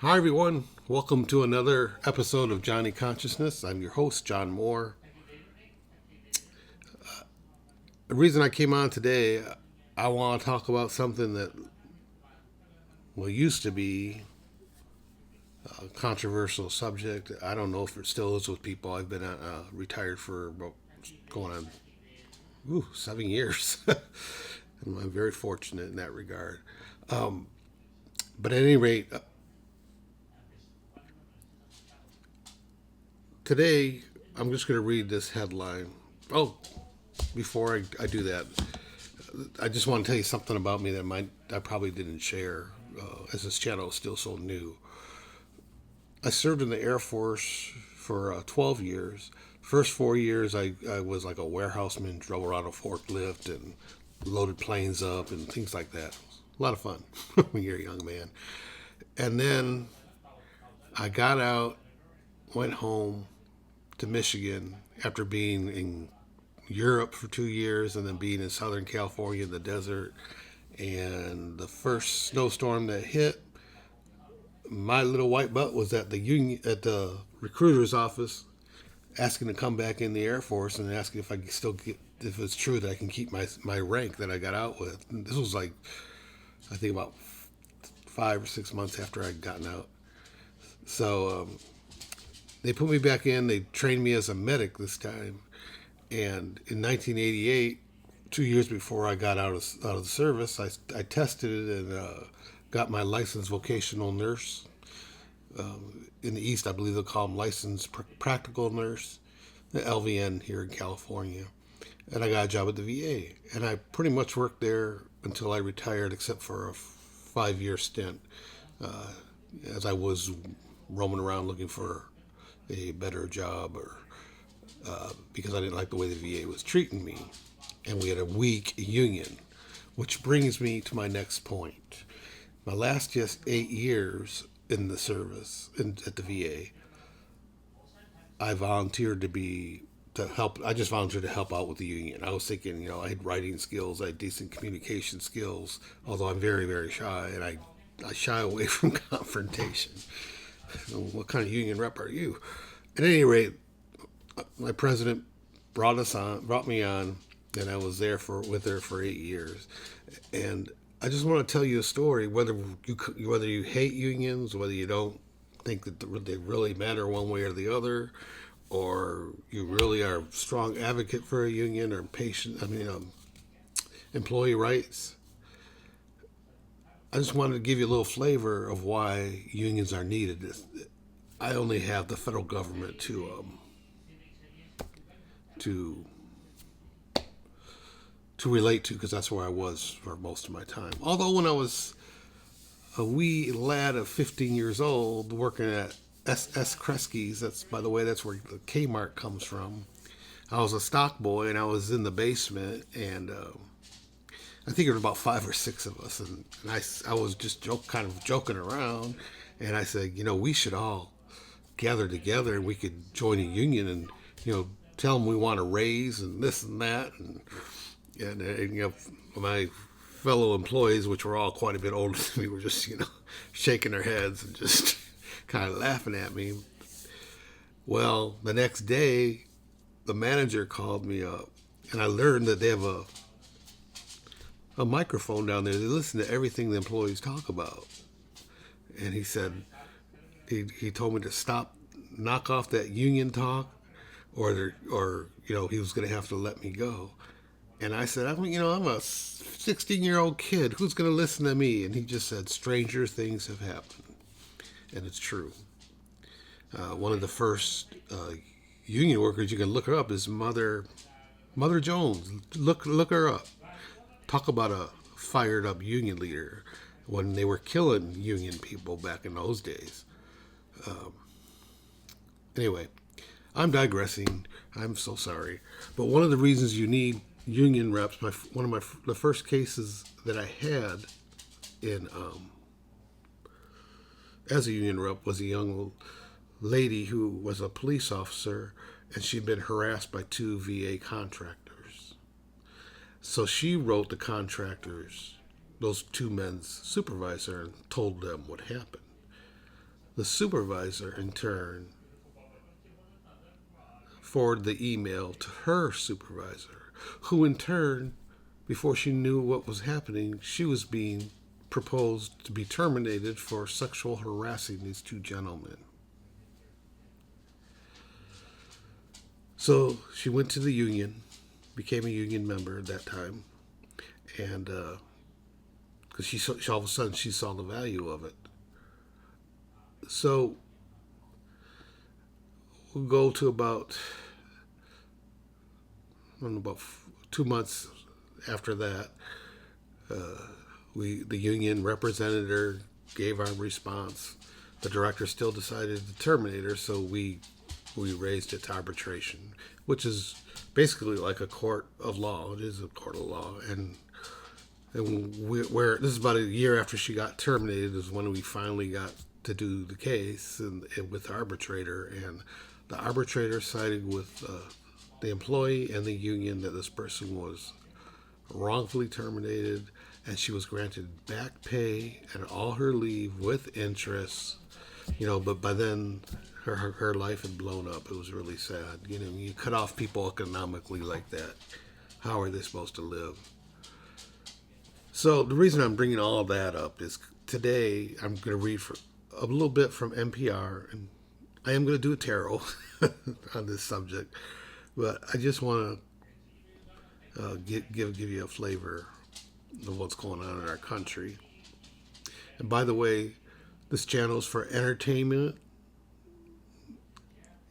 Hi, everyone. Welcome to another episode of Johnny Consciousness. I'm your host, John Moore. The reason I came on today, I want to talk about something that used to be a controversial subject. I don't know if it still is with people. I've been retired for about going on 7 years. I'm very fortunate in that regard. But at any rate, today I'm just going to read this headline. Oh, before I do that, I just want to tell you something about me that I probably didn't share, as this channel is still so new. I served in the Air Force for 12 years. First 4 years, I was like a warehouseman, drove around a forklift and loaded planes up and things like that. A lot of fun when you're a young man. And then I got out, went home to Michigan after being in Europe for 2 years and then being in Southern California in the desert. And the first snowstorm that hit, my little white butt was at the recruiter's office, asking to come back in the Air Force and asking if I could still get, if it's true that I can keep my rank that I got out with. And this was like, I think about 5 or 6 months after I'd gotten out. So they put me back in. They trained me as a medic this time. And in 1988, 2 years before I got out of the service, I tested it and got my licensed vocational nurse. In the East, I believe they'll call them licensed practical nurse, the LVN here in California. And I got a job at the VA. And I pretty much worked there until I retired, except for a 5 year stint, as I was roaming around looking for a better job, or because I didn't like the way the VA was treating me. And we had a weak union, which brings me to my next point. My last just 8 years in the service at the VA, I volunteered to help. I just volunteered to help out with the union. I was thinking, I had writing skills, I had decent communication skills, although I'm very, very shy, and I shy away from confrontation. What kind of union rep are you? At any rate, my president brought me on, and I was there with her for 8 years. And I just want to tell you a story. Whether you hate unions, whether you don't think that they really matter one way or the other, or you really are a strong advocate for a union or employee rights. I just wanted to give you a little flavor of why unions are needed. I only have the federal government to relate to, because that's where I was for most of my time. Although when I was a wee lad of 15 years old working at S.S. Kresge's, that's, by the way, that's where the Kmart comes from. I was a stock boy, and I was in the basement, and I think there were about 5 or 6 of us, and I was just kind of joking around, and I said, we should all gather together, and we could join a union, and tell them we want a raise and this and that, and my fellow employees, which were all quite a bit older than me, were just shaking their heads and just kind of laughing at me. Well, the next day, the manager called me up, and I learned that they have a microphone down there. They listen to everything the employees talk about. And he said, he told me to stop, knock off that union talk, or he was going to have to let me go. And I said, I'm a 16-year-old kid. Who's going to listen to me? And he just said, stranger things have happened. And it's true. One of the first union workers, you can look her up, is Mother Jones. Look her up. Talk about a fired up union leader when they were killing union people back in those days. Anyway, I'm digressing. I'm so sorry. But one of the reasons you need union reps, the first cases that I had in as a union rep was a young lady who was a police officer, and she'd been harassed by 2 VA contractors. So she wrote the contractors, those 2 men's supervisor, and told them what happened. The supervisor, in turn, forwarded the email to her supervisor, who in turn, before she knew what was happening, she was being proposed to be terminated for sexual harassing these two gentlemen. So she went to the union, became a union member at that time, and because she all of a sudden she saw the value of it. So we'll go to about, I don't know, about 2 months after that. The union represented her, gave our response. The director still decided to terminate her, so we raised it to arbitration, which is basically like a court of law. It is a court of law, and where this is about a year after she got terminated is when we finally got to do the case and with the arbitrator, and the arbitrator sided with the employee and the union that this person was wrongfully terminated, and she was granted back pay and all her leave with interest. But by then her life had blown up. It was really sad. You cut off people economically like that. How are they supposed to live? So the reason I'm bringing all of that up is today I'm going to read a little bit from NPR, and I am going to do a tarot on this subject, but I just want to give you a flavor of what's going on in our country. And by the way, this channel is for entertainment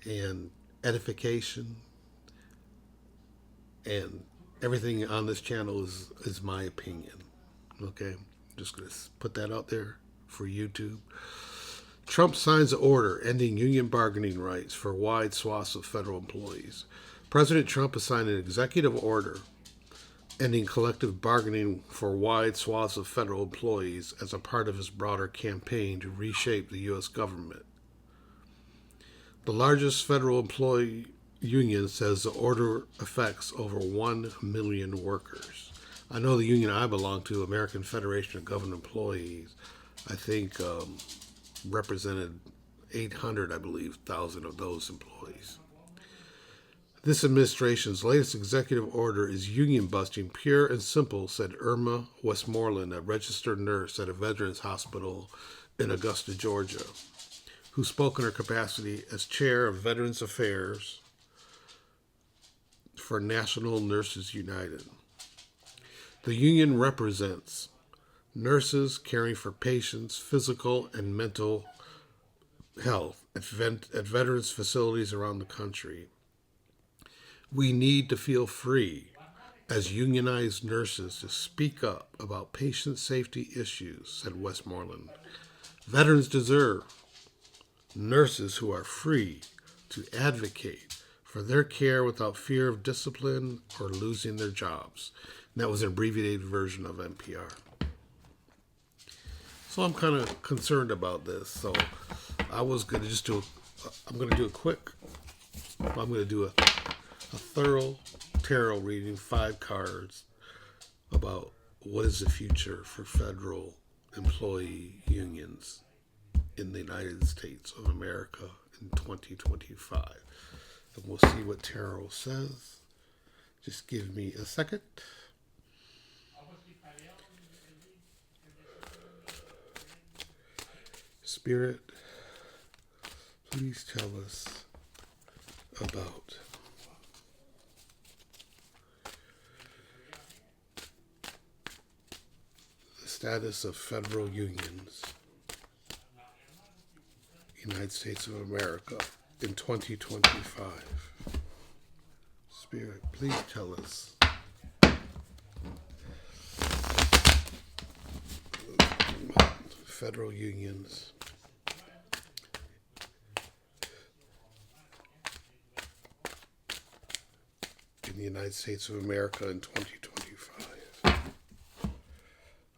and edification, and everything on this channel is my opinion. Okay, I'm just going to put that out there for YouTube. Trump signs an order ending union bargaining rights for wide swaths of federal employees. President Trump has signed an executive order ending collective bargaining for wide swaths of federal employees as a part of his broader campaign to reshape the U.S. government. The largest federal employee union says the order affects over 1 million workers. I know the union I belong to, American Federation of Government Employees, I think represented 800, I believe, thousand of those employees. This administration's latest executive order is union busting, pure and simple, said Irma Westmoreland, a registered nurse at a veterans hospital in Augusta, Georgia, who spoke in her capacity as chair of Veterans Affairs for National Nurses United. The union represents nurses caring for patients' physical and mental health at veterans facilities around the country. We need to feel free as unionized nurses to speak up about patient safety issues, said Westmoreland. Veterans deserve nurses who are free to advocate for their care without fear of discipline or losing their jobs. And that was an abbreviated version of NPR. So I'm kind of concerned about this. So I was going to do a thorough tarot reading, 5 cards, about what is the future for federal employee unions in the United States of America in 2025. And we'll see what tarot says. Just give me a second. Spirit, please tell us about the status of federal unions, United States of America, in 2025. Spirit, please tell us federal unions in the United States of America in 2025.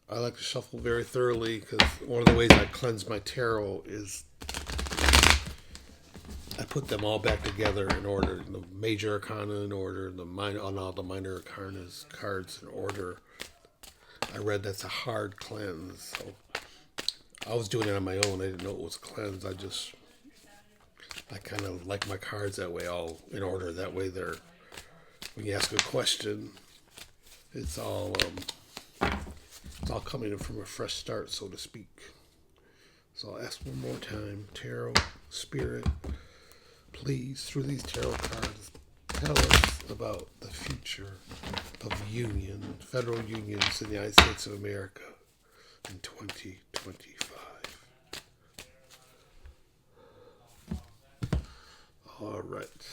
I like to shuffle very thoroughly because one of the ways I cleanse my tarot is I put them all back together in order, the major arcana in order, all the minor arcanas cards in order. I read that's a hard cleanse, so I was doing it on my own. I didn't know it was a cleanse. I kind of like my cards that way, all in order. That way, when you ask a question, it's all coming in from a fresh start, so to speak. So I'll ask one more time. Tarot, Spirit, please, through these tarot cards, tell us about the future of federal unions in the United States of America in 2025. All right.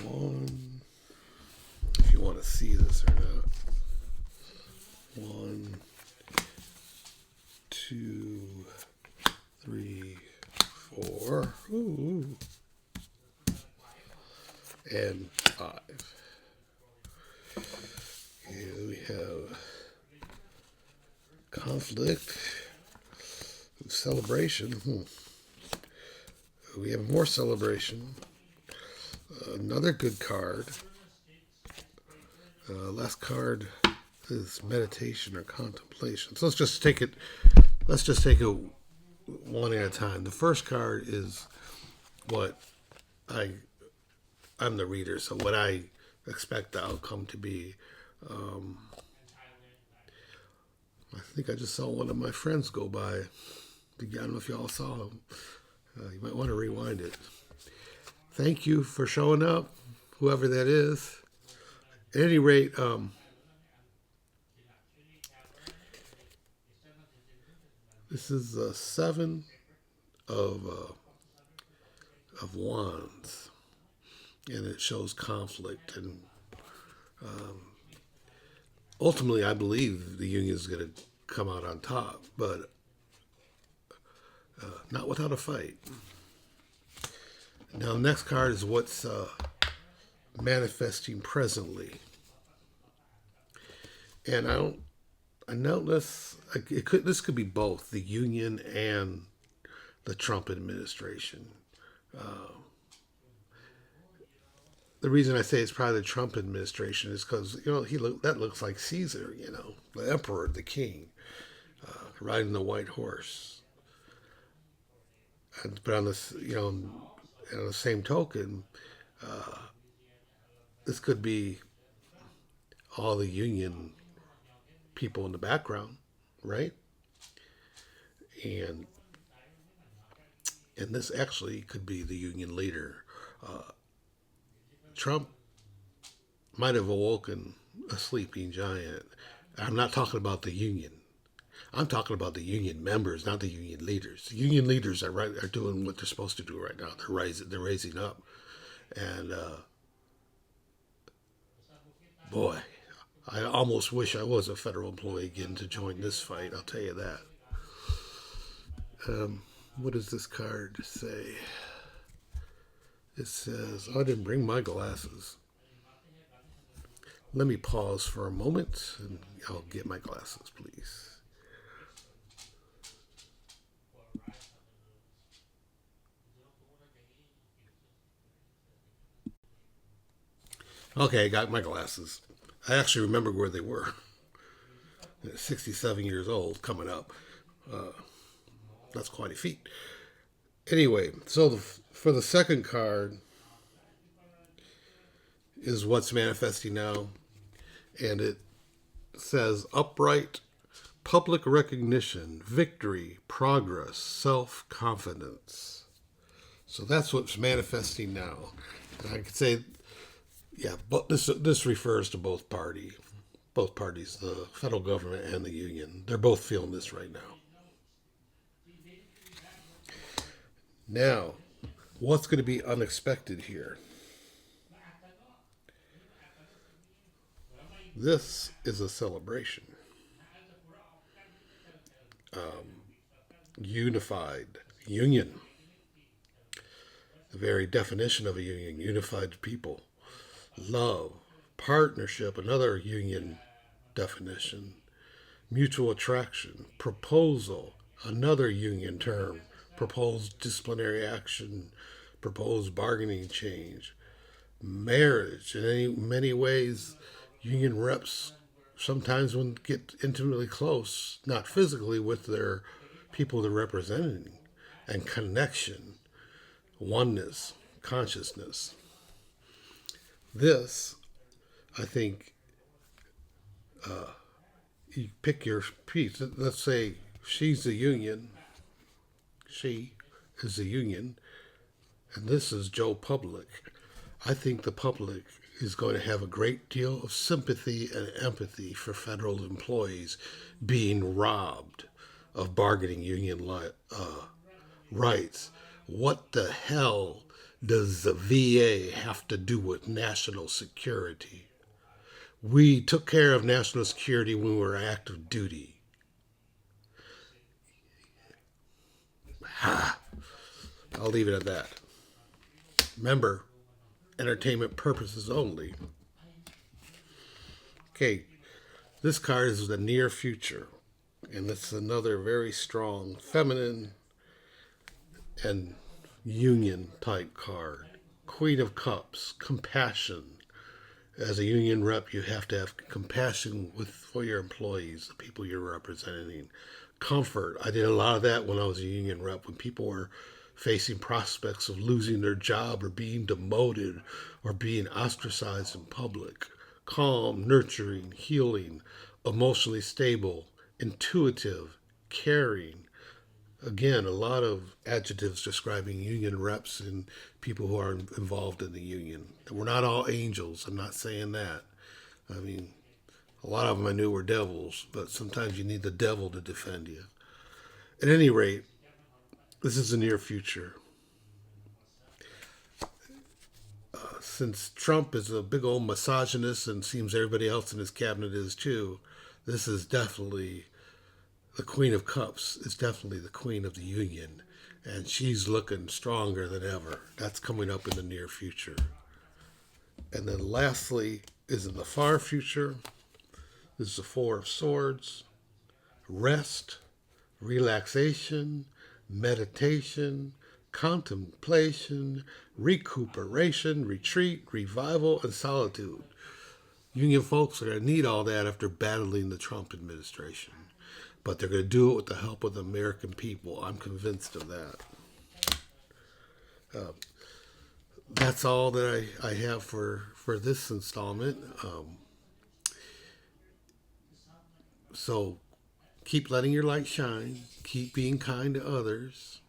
One, if you want to see this or not. 1, 2, 3, 4. Ooh. And 5. Here we have conflict, celebration. We have more celebration. Another good card. Last card is meditation or contemplation. So let's just take it. Let's just take it one at a time. The first card is what I'm the reader, so what I expect the outcome to be. I think I just saw one of my friends go by. I don't know if y'all saw him. You might want to rewind it. Thank you for showing up, whoever that is. At any rate, this is the 7 of Wands, and it shows conflict. And ultimately, I believe the union is going to come out on top, but not without a fight. Now, the next card is what's manifesting presently, and I know this. This could be both the union and the Trump administration. The reason I say it's probably the Trump administration is because that looks like Caesar, the emperor, the king, riding the white horse. But on this, on the same token, this could be all the union people in the background, right? And this actually could be the union leader. Trump might have awoken a sleeping giant. I'm not talking about the union. I'm talking about the union members, not the union leaders. The union leaders are doing what they're supposed to do right now. They're raising up, and boy, I almost wish I was a federal employee again to join this fight. I'll tell you that. What does this card say? It says, I didn't bring my glasses. Let me pause for a moment and I'll get my glasses, please. Okay, I got my glasses. I actually remember where they were. 67 years old, coming up. That's quite a feat. Anyway, so for the second card is what's manifesting now, and it says upright, public recognition, victory, progress, self-confidence. So that's what's manifesting now. And I could say, yeah, but this refers to both parties, the federal government and the union. They're both feeling this right now. Now, what's going to be unexpected here? This is a celebration. Unified union. The very definition of a union, unified people. Love, partnership, another union definition. Mutual attraction, proposal, another union term. Proposed disciplinary action, proposed bargaining change, marriage. In many ways, union reps sometimes get intimately close, not physically with their people they're representing, and connection, oneness, consciousness. This, I think, you pick your piece. Let's say she's the union, she is the union, and this is Joe Public. I think the public is going to have a great deal of sympathy and empathy for federal employees being robbed of bargaining union rights. What the hell does the VA have to do with national security? We took care of national security when we were active duty. I'll leave it at that. Remember, entertainment purposes only. Okay, this card is the near future, and it's another very strong feminine and union type card. Queen of Cups, compassion. As a union rep, you have to have compassion for your employees, the people you're representing. Comfort. I did a lot of that when I was a union rep, when people were facing prospects of losing their job or being demoted or being ostracized in public. Calm, nurturing, healing, emotionally stable, intuitive, caring. Again, a lot of adjectives describing union reps and people who are involved in the union. We're not all angels. I'm not saying that. I mean, a lot of them I knew were devils, but sometimes you need the devil to defend you. At any rate, this is the near future. Since Trump is a big old misogynist and seems everybody else in his cabinet is too, this is definitely the Queen of Cups. Is definitely the Queen of the Union, and she's looking stronger than ever. That's coming up in the near future. And then lastly is in the far future. This is the Four of Swords. Rest, relaxation, meditation, contemplation, recuperation, retreat, revival, and solitude. Union folks are going to need all that after battling the Trump administration. But they're going to do it with the help of the American people. I'm convinced of that. That's all that I have for this installment. So keep letting your light shine. Keep being kind to others.